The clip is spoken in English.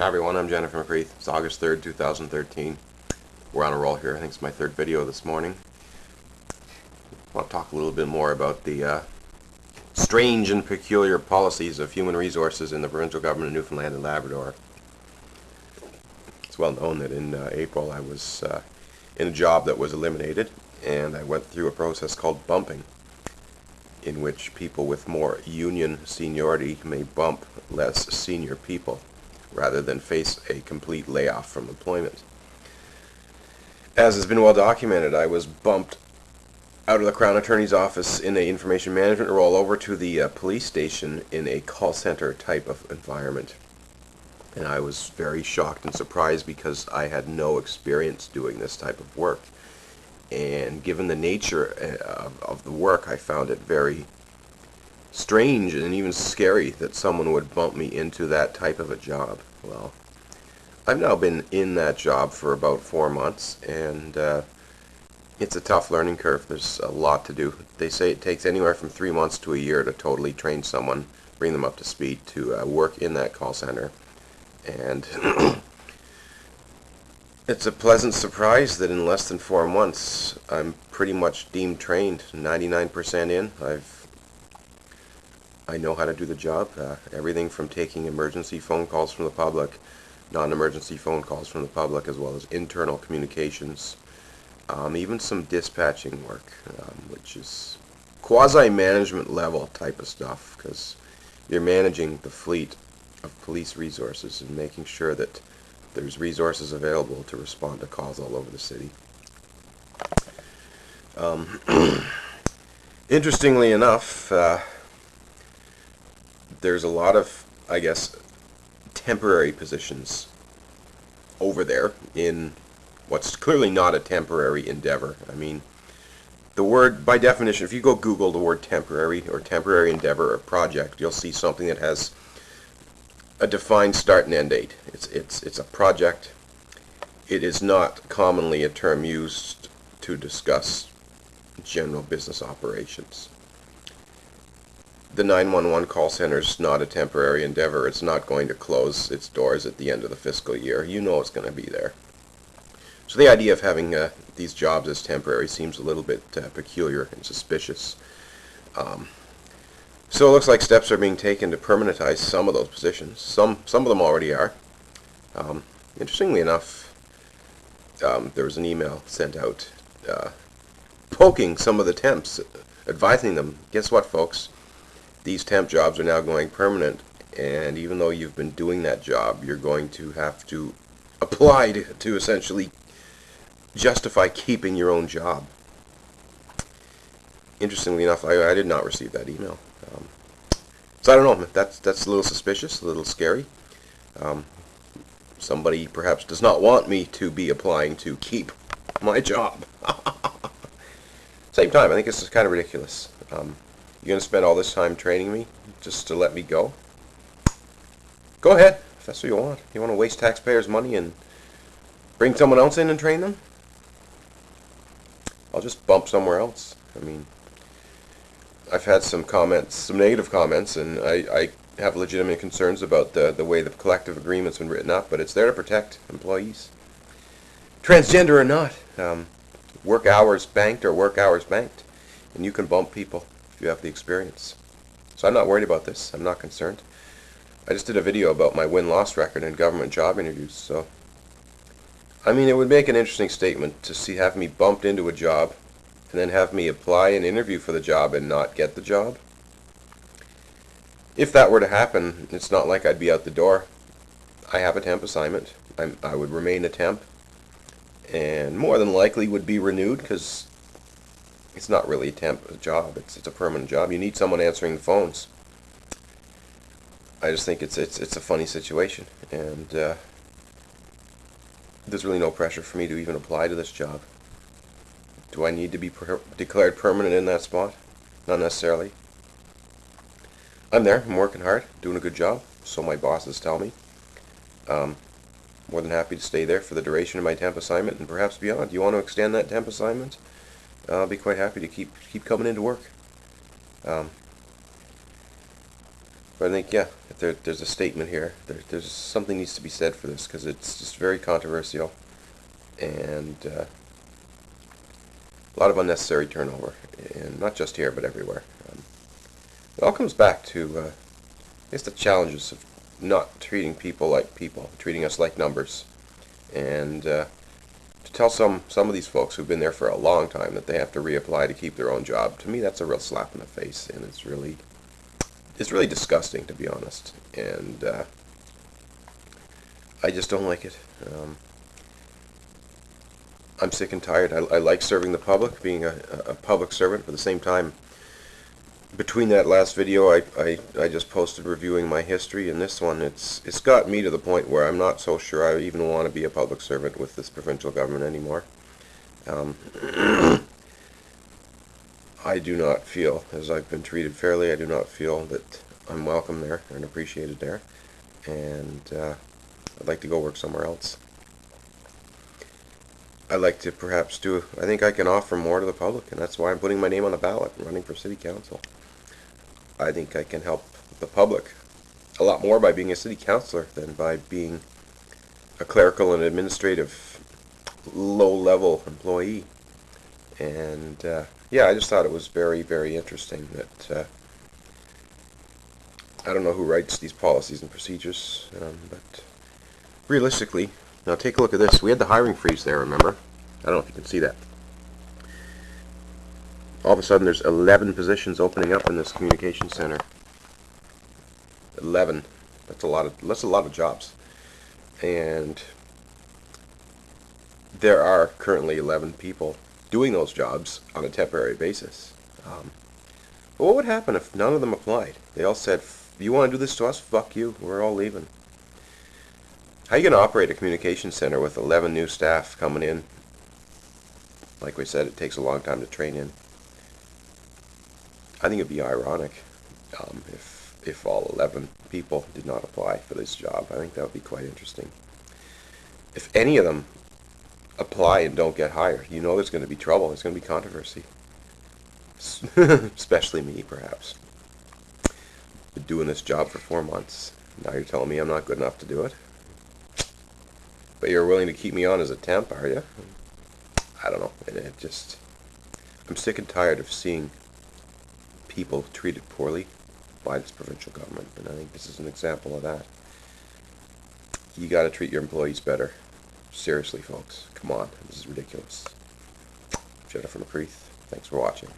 Hi everyone, I'm Jennifer McCreath. It's August 3rd, 2013. We're on a roll here. I think it's my third video this morning. I want to talk a little bit more about the strange and peculiar policies of human resources in the provincial government of Newfoundland and Labrador. It's well known that in April I was in a job that was eliminated, and I went through a process called bumping, in which people with more union seniority may bump less senior people rather than face a complete layoff from employment. As has been well documented, I was bumped out of the Crown Attorney's office in an information management role over to the police station in a call center type of environment. And I was very shocked and surprised because I had no experience doing this type of work. And given the nature of the work, I found it very strange and even scary that someone would bump me into that type of a job. Well, I've now been in that job for about 4 months, and it's a tough learning curve. There's a lot to do. They say it takes anywhere from 3 months to a year to totally train someone, bring them up to speed to work in that call center. And it's a pleasant surprise that in less than 4 months I'm pretty much deemed trained, 99% in. I know how to do the job. Everything from taking emergency phone calls from the public, non-emergency phone calls from the public, as well as internal communications, even some dispatching work, which is quasi-management level type of stuff, because you're managing the fleet of police resources and making sure that there's resources available to respond to calls all over the city. Interestingly enough, there's a lot of, I guess, temporary positions over there in what's clearly not a temporary endeavor. I mean, the word, by definition, if you go Google the word temporary or temporary endeavor or project, you'll see something that has a defined start and end date. It's a project. It is not commonly a term used to discuss general business operations. The 911 call center is not a temporary endeavor. It's not going to close its doors at the end of the fiscal year. You know it's going to be there. So the idea of having these jobs as temporary seems a little bit peculiar and suspicious. So it looks like steps are being taken to permanentize some of those positions. Some of them already are. Interestingly enough, there was an email sent out poking some of the temps, advising them, guess what, folks? These temp jobs are now going permanent, and even though you've been doing that job, you're going to have to apply to essentially justify keeping your own job. Interestingly enough, I did not receive that email. So I don't know, that's a little suspicious, a little scary. Somebody perhaps does not want me to be applying to keep my job. Same time, I think this is kind of ridiculous. You're going to spend all this time training me just to let me go? Go ahead, if that's what you want. You want to waste taxpayers' money and bring someone else in and train them? I'll just bump somewhere else. I mean, I've had some comments, some negative comments, and I have legitimate concerns about the way the collective agreement's been written up, but it's there to protect employees. Transgender or not, work hours banked or work hours banked, and you can bump people if you have the experience. So I'm not worried about this. I'm not concerned. I just did a video about my win-loss record in government job interviews, so I mean, it would make an interesting statement to have me bumped into a job and then have me apply and interview for the job and not get the job. If that were to happen, it's not like I'd be out the door. I have a temp assignment. I would remain a temp, and more than likely would be renewed, because it's not really a temp job. It's a permanent job. You need someone answering the phones. I just think it's a funny situation, and there's really no pressure for me to even apply to this job. Do I need to be declared permanent in that spot? Not necessarily. I'm there. I'm working hard, doing a good job, so my bosses tell me. More than happy to stay there for the duration of my temp assignment and perhaps beyond. You want to extend that temp assignment? I'll be quite happy to keep coming into work. But But I think, yeah, if there's a statement here. There's something needs to be said for this, because it's just very controversial, and a lot of unnecessary turnover, and not just here, but everywhere. It all comes back to, I guess, the challenges of not treating people like people, treating us like numbers, and to tell some of these folks who've been there for a long time that they have to reapply to keep their own job. To me, that's a real slap in the face, and it's really disgusting, to be honest. And I just don't like it. I'm sick and tired. I like serving the public, being a public servant. But at the same time, between that last video I just posted reviewing my history and this one, it's got me to the point where I'm not so sure I even want to be a public servant with this provincial government anymore. I do not feel as I've been treated fairly. I do not feel that I'm welcome there and appreciated there, and I'd like to go work somewhere else. I'd like to perhaps I think I can offer more to the public, and that's why I'm putting my name on the ballot and running for city council. I think I can help the public a lot more by being a city councilor than by being a clerical and administrative low-level employee. And yeah, I just thought it was very, very interesting that I don't know who writes these policies and procedures, but realistically, now take a look at this. We had the hiring freeze there, remember? I don't know if you can see that. All of a sudden, there's 11 positions opening up in this communication center. 11. That's a lot of jobs. And there are currently 11 people doing those jobs on a temporary basis. But what would happen if none of them applied? They all said, "You want to do this to us? Fuck you. We're all leaving." How are you going to operate a communication center with 11 new staff coming in? Like we said, it takes a long time to train in. I think it'd be ironic if all 11 people did not apply for this job. I think that would be quite interesting. If any of them apply and don't get hired, you know there's going to be trouble. There's going to be controversy. Especially me, perhaps. Been doing this job for 4 months. Now you're telling me I'm not good enough to do it? But you're willing to keep me on as a temp, are you? I don't know. I'm sick and tired of seeing people treated poorly by this provincial government, and I think this is an example of that. You got to treat your employees better. Seriously, folks. Come on. This is ridiculous. Jennifer McCreath, thanks for watching.